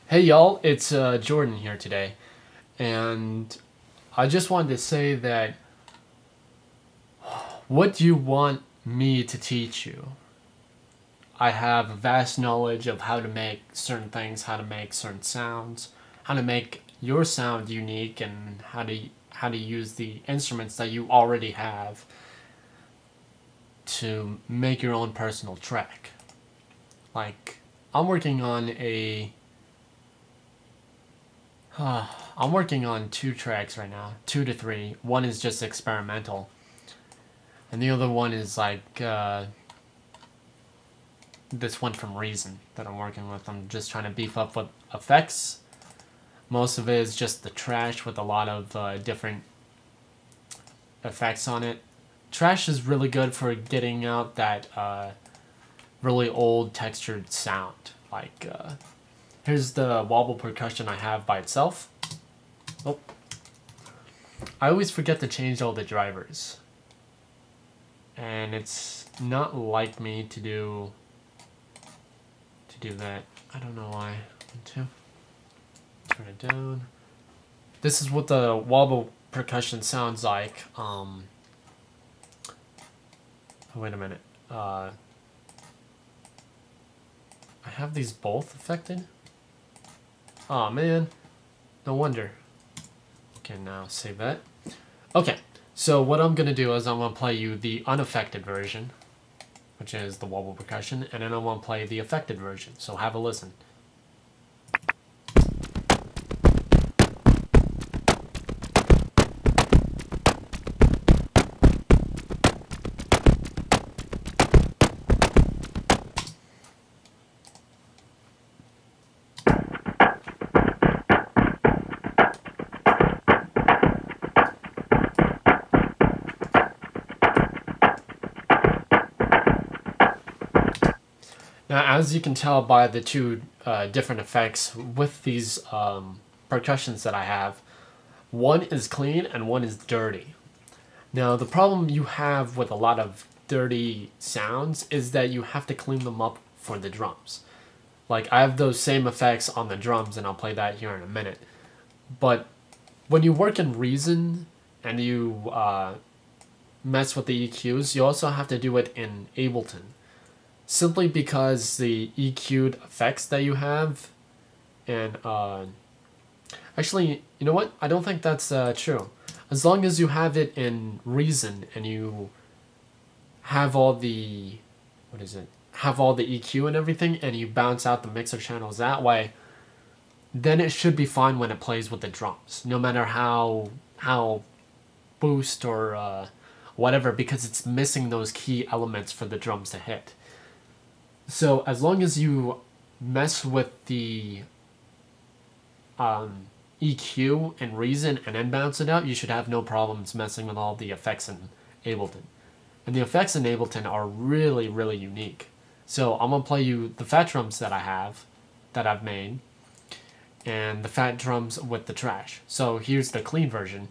Hey y'all, it's Jordan here today, and I just wanted to say that what do you want me to teach you? I have a vast knowledge of how to make certain things, how to make certain sounds, how to make your sound unique, and how to use the instruments that you already have to make your own personal track. Like, I'm working on a I'm working on 2 tracks right now, 2 to 3. One is just experimental, and the other one is like this one from Reason that I'm working with. I'm just trying to beef up with effects. Most of it is just the trash with a lot of different effects on it. Trash is really good for getting out that really old textured sound. Like, here's the wobble percussion I have by itself. Oh. I always forget to change all the drivers. And it's not like me to do that. I don't know why. Turn it down. This is what the wobble percussion sounds like. Oh, wait a minute. I have these both affected. Oh man, no wonder. Okay, now save that. Okay, so what I'm gonna do is I'm gonna play you the unaffected version, which is the wobble percussion, and then I'm gonna play the affected version. So have a listen. Now, as you can tell by the two different effects with these percussions that I have, one is clean and one is dirty. Now, the problem you have with a lot of dirty sounds is that you have to clean them up for the drums. Like, I have those same effects on the drums, and I'll play that here in a minute. But when you work in Reason and you mess with the EQs, you also have to do it in Ableton. Simply because the EQ'd effects that you have, and actually, you know what? I don't think that's true. As long as you have it in Reason and you have all the, have all the EQ and everything, and you bounce out the mixer channels that way, then it should be fine when it plays with the drums, no matter how boost or whatever, because it's missing those key elements for the drums to hit. So as long as you mess with the EQ and Reason and then bounce it out, you should have no problems messing with all the effects in Ableton. And the effects in Ableton are really, really unique. So I'm going to play you the fat drums that I've made, and the fat drums with the trash. So here's the clean version.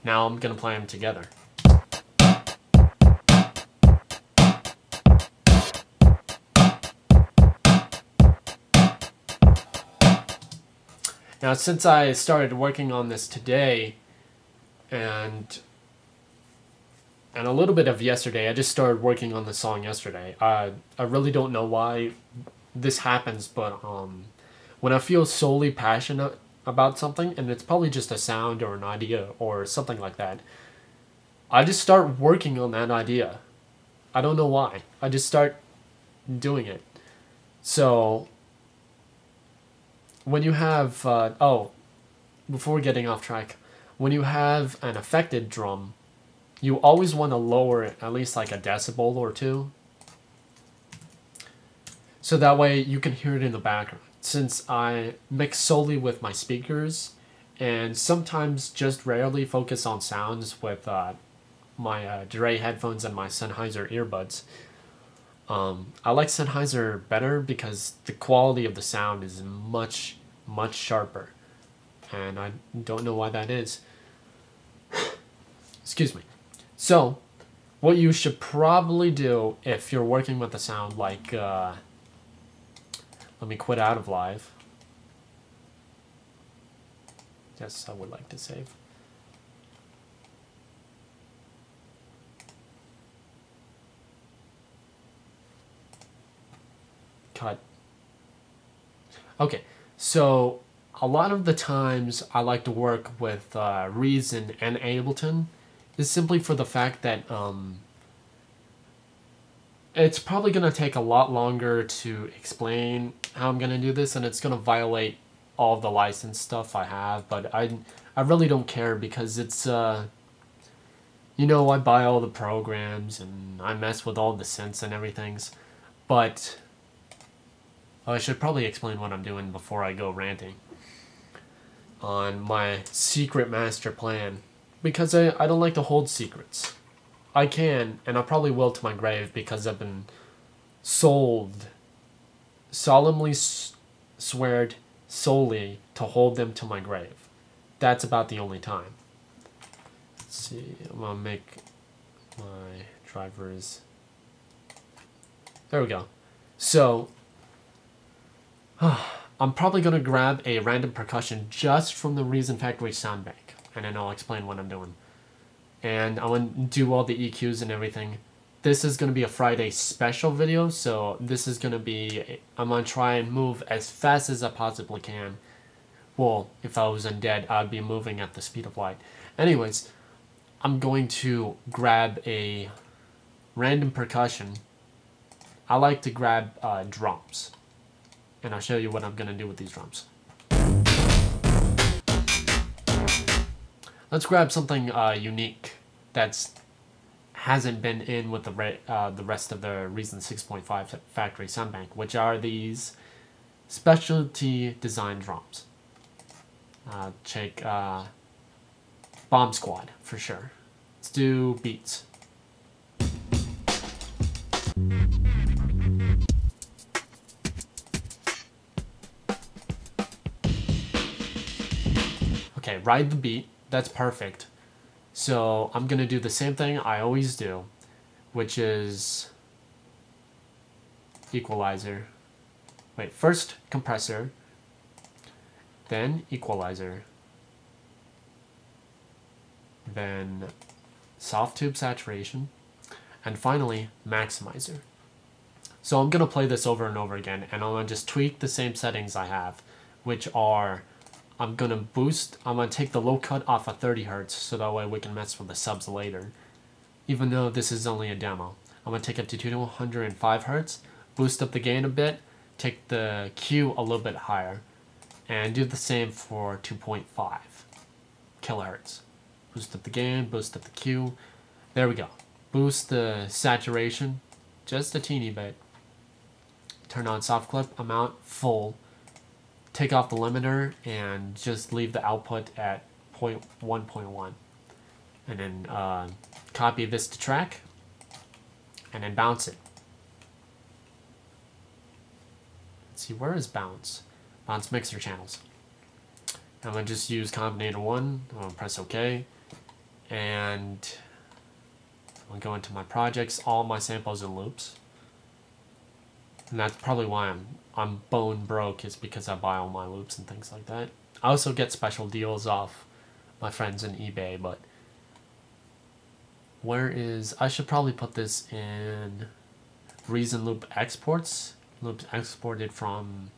Now I'm going to play them together. Now, since I started working on this today, and a little bit of yesterday, I just started working on the song yesterday. I really don't know why this happens, but when I feel solely passionate about something, and it's probably just a sound or an idea or something like that, I just start working on that idea. I don't know why. I just start doing it. So when you have before getting off track, when you have an affected drum, you always want to lower it at least like a decibel or two, so that way you can hear it in the background. Since I mix solely with my speakers and sometimes just rarely focus on sounds with my Dre headphones and my Sennheiser earbuds. I like Sennheiser better because the quality of the sound is much sharper, and I don't know why that is. Excuse me. So, what you should probably do if you're working with a sound like, let me quit out of live. Yes, I would like to save. Cut. Okay, so a lot of the times I like to work with Reason and Ableton is simply for the fact that it's probably going to take a lot longer to explain how I'm going to do this, and it's going to violate all the license stuff I have, but I really don't care because it's, you know, I buy all the programs and I mess with all the synths and everything's, but I should probably explain what I'm doing before I go ranting on my secret master plan, because I don't like to hold secrets. I can, and I probably will to my grave, because I've been solemnly sweared solely to hold them to my grave. That's about the only time. Let's see, I'm gonna make my drivers. There we go. So, I'm probably gonna grab a random percussion just from the Reason Factory sound bank, and then I'll explain what I'm doing. And I'm going to do all the EQs and everything. This is going to be a Friday special video, so this is going to be, I'm going to try and move as fast as I possibly can. Well, if I was undead, I'd be moving at the speed of light. Anyways, I'm going to grab a random percussion. I like to grab drums, and I'll show you what I'm going to do with these drums. Let's grab something unique that's hasn't been in with the rest of the Reason 6.5 factory sound bank, which are these specialty design drums. Check Bomb Squad for sure. Let's do beats. Okay, ride the beat. That's perfect. So I'm going to do the same thing I always do, which is equalizer. Wait, first compressor, then equalizer, then soft tube saturation, and finally maximizer. So I'm going to play this over and over again, and I'm going to just tweak the same settings I have, which are, I'm going to take the low cut off of 30 Hz so that way we can mess with the subs later. Even though this is only a demo. I'm going to take it to 205 Hz, boost up the gain a bit, take the Q a little bit higher, and do the same for 2.5 kilohertz. Boost up the gain, boost up the Q. There we go. Boost the saturation just a teeny bit. Turn on soft clip amount full. Take off the limiter and just leave the output at 1.1. And then copy this to track and then bounce it. Let's see, where is bounce? Bounce mixer channels. I'm going to just use combinator 1. I'm going to press OK. And I'm going to go into my projects, all my samples and loops. And that's probably why I'm bone broke, is because I buy all my loops and things like that. I also get special deals off my friends in eBay, but where is, I should probably put this in Reason loop exports. Loops exported from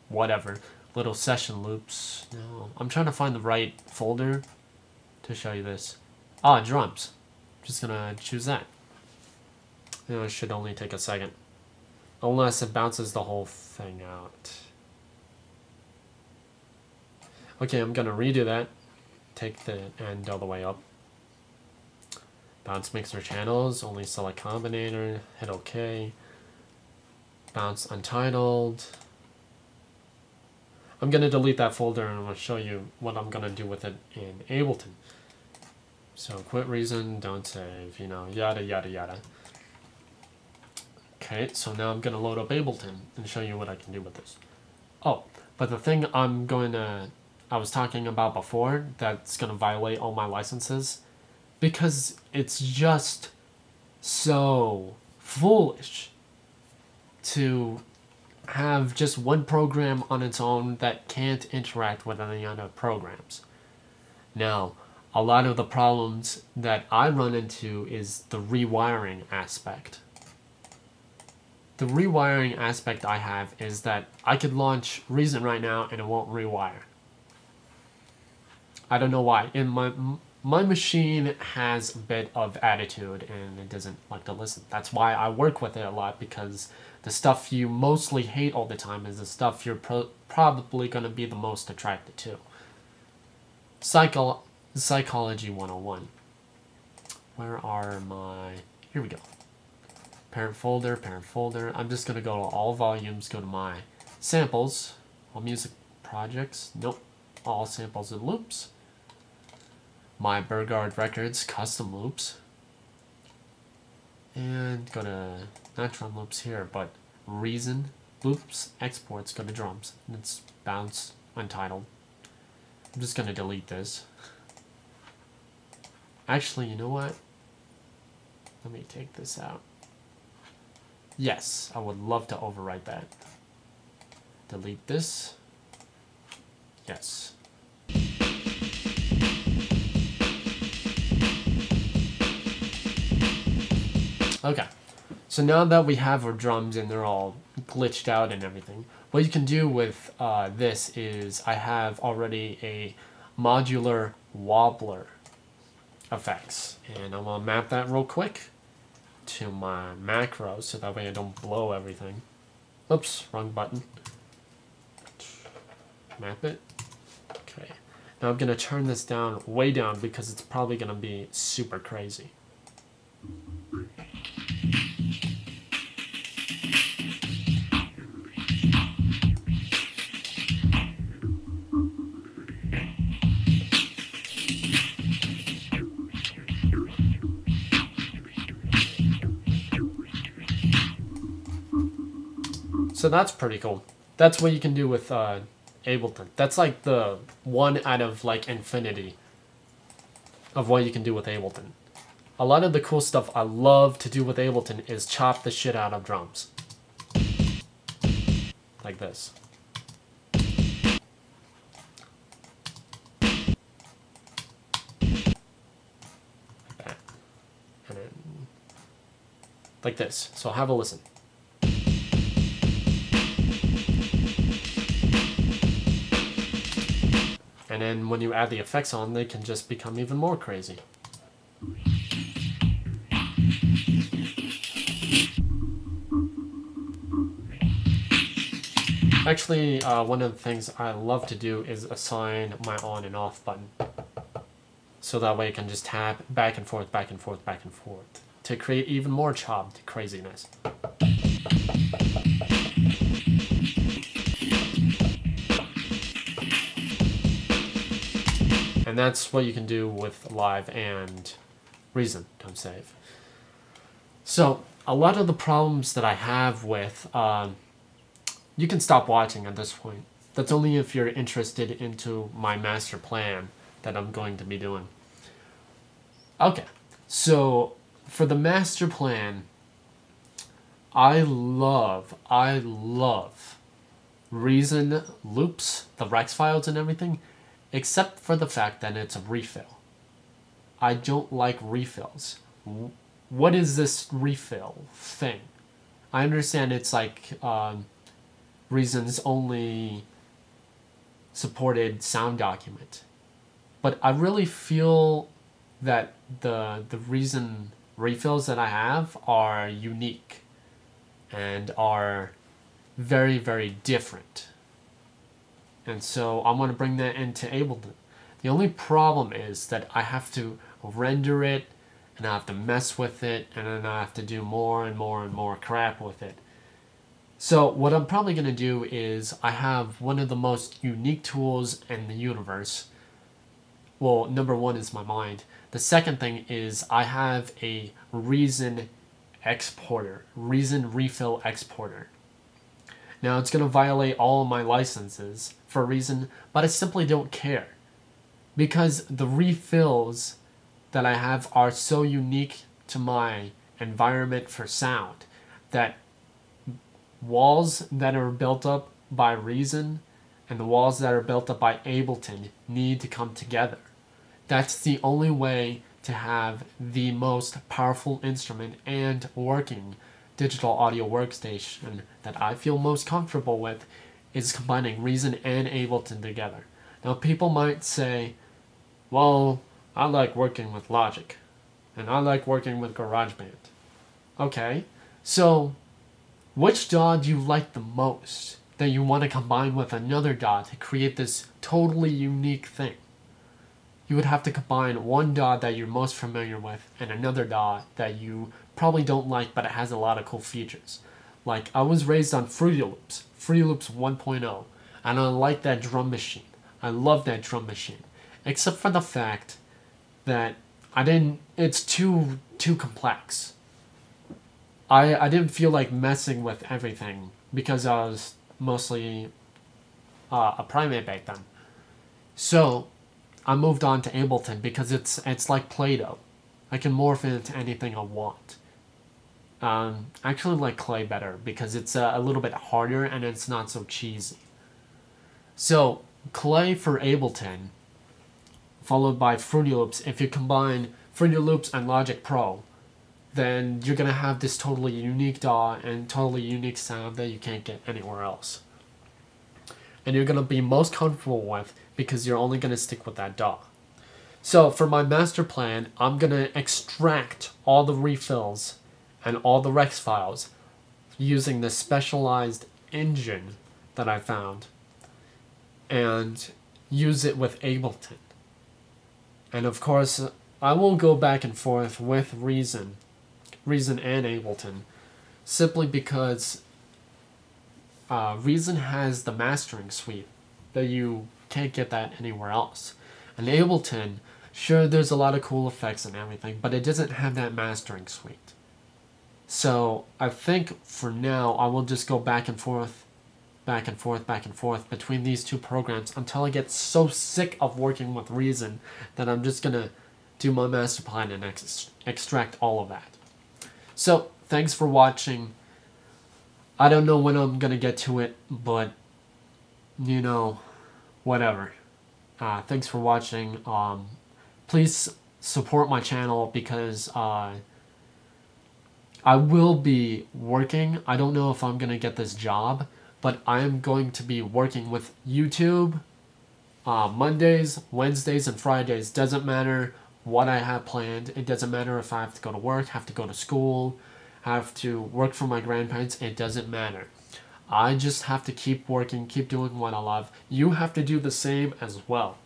whatever, little session loops. No, I'm trying to find the right folder to show you this. Ah, drums. Just gonna choose that. You know, it should only take a second. Unless it bounces the whole thing out. Okay, I'm gonna redo that. Take the end all the way up. Bounce mixer channels, only select combinator, hit OK. Bounce untitled. I'm gonna delete that folder and I'm gonna show you what I'm gonna do with it in Ableton. So quit reason, don't save, you know, yada yada yada. Okay, so now I'm gonna load up Ableton and show you what I can do with this. Oh, but the thing I was talking about before that's gonna violate all my licenses, because it's just so foolish to have just one program on its own that can't interact with any other programs. Now, a lot of the problems that I run into is the rewiring aspect. The rewiring aspect I have is that I could launch Reason right now and it won't rewire. I don't know why. In my machine has a bit of attitude and it doesn't like to listen. That's why I work with it a lot, because the stuff you mostly hate all the time is the stuff you're probably going to be the most attracted to. Psychology 101. Where are my... Here we go. Parent folder, parent folder. I'm just going to go to all volumes, go to my samples, all music projects. Nope. All samples and loops. My Burgard Records custom loops. And go to not drum loops here, but Reason loops, exports, go to drums. And it's bounce untitled. I'm just going to delete this. Actually, you know what? Let me take this out. Yes, I would love to overwrite that. Delete this. Yes. Okay, so now that we have our drums and they're all glitched out and everything, what you can do with this is I have already a modular wobbler effects, and I'm gonna map that real quick to my macros so that way I don't blow everything. Oops, wrong button. Map it. Okay, now I'm gonna turn this down, way down, because it's probably gonna be super crazy. So that's pretty cool. That's what you can do with Ableton. That's like the one out of like infinity of what you can do with Ableton. A lot of the cool stuff I love to do with Ableton is chop the shit out of drums. Like this. Like that. And then like this. So have a listen. And then when you add the effects on, they can just become even more crazy. Actually, one of the things I love to do is assign my on and off button. So that way I can just tap back and forth, back and forth, back and forth to create even more chopped craziness. And that's what you can do with Live and Reason, don't save. So, a lot of the problems that I have with, you can stop watching at this point. That's only if you're interested into my master plan that I'm going to be doing. Okay, so for the master plan, I love Reason loops, the Rex files and everything, except for the fact that it's a refill. I don't like refills. What is this refill thing? I understand it's like Reason's only supported sound document, but I really feel that the Reason refills that I have are unique and are very, very different. And so I'm going to bring that into Ableton. The only problem is that I have to render it, and I have to mess with it, and then I have to do more and more and more crap with it. So what I'm probably going to do is I have one of the most unique tools in the universe. Well, number one is my mind. The second thing is I have a Reason exporter, Reason refill exporter. Now it's going to violate all of my licenses for a reason, but I simply don't care. Because the refills that I have are so unique to my environment for sound that walls that are built up by Reason and the walls that are built up by Ableton need to come together. That's the only way to have the most powerful instrument and working digital audio workstation that I feel most comfortable with is combining Reason and Ableton together. Now people might say, well, I like working with Logic and I like working with GarageBand. Okay, so which DAW do you like the most that you want to combine with another DAW to create this totally unique thing? You would have to combine one DAW that you're most familiar with and another DAW that you probably don't like, but it has a lot of cool features. Like, I was raised on Fruity Loops 1.0, and I like that drum machine. I love that drum machine, except for the fact that it's too complex. I didn't feel like messing with everything because I was mostly a primate back then. So I moved on to Ableton because it's like Play-Doh. I can morph it into anything I want. I actually like Clay better because it's a little bit harder and it's not so cheesy. So Clay for Ableton, followed by Fruity Loops. If you combine Fruity Loops and Logic Pro, then you're going to have this totally unique DAW and totally unique sound that you can't get anywhere else. And you're going to be most comfortable with because you're only going to stick with that DAW. So for my master plan, I'm going to extract all the refills and all the Rex files using this specialized engine that I found and use it with Ableton. And of course, I will go back and forth with Reason and Ableton, simply because Reason has the mastering suite that you can't get that anywhere else. And Ableton, sure, there's a lot of cool effects and everything, but it doesn't have that mastering suite. So I think for now I will just go back and forth between these two programs until I get so sick of working with Reason that I'm just gonna do my master plan and extract all of that. So thanks for watching. I don't know when I'm gonna get to it, but you know, whatever. Thanks for watching. Please support my channel because I will be working. I don't know if I'm gonna get this job, but I am going to be working with YouTube Mondays, Wednesdays, and Fridays. Doesn't matter what I have planned. It doesn't matter if I have to go to work, have to go to school, have to work for my grandparents. It doesn't matter. I just have to keep working, keep doing what I love. You have to do the same as well.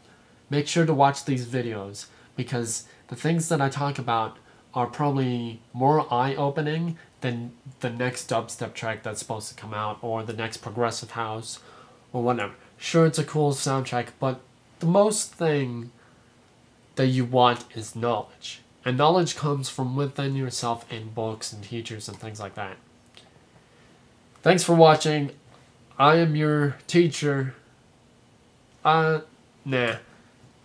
Make sure to watch these videos because the things that I talk about are probably more eye-opening than the next dubstep track that's supposed to come out or the next progressive house or whatever. Sure, it's a cool soundtrack, but the most thing that you want is knowledge. And knowledge comes from within yourself in books and teachers and things like that. Thanks for watching. I am your teacher. Nah.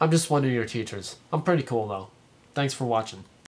I'm just one of your teachers. I'm pretty cool though. Thanks for watching.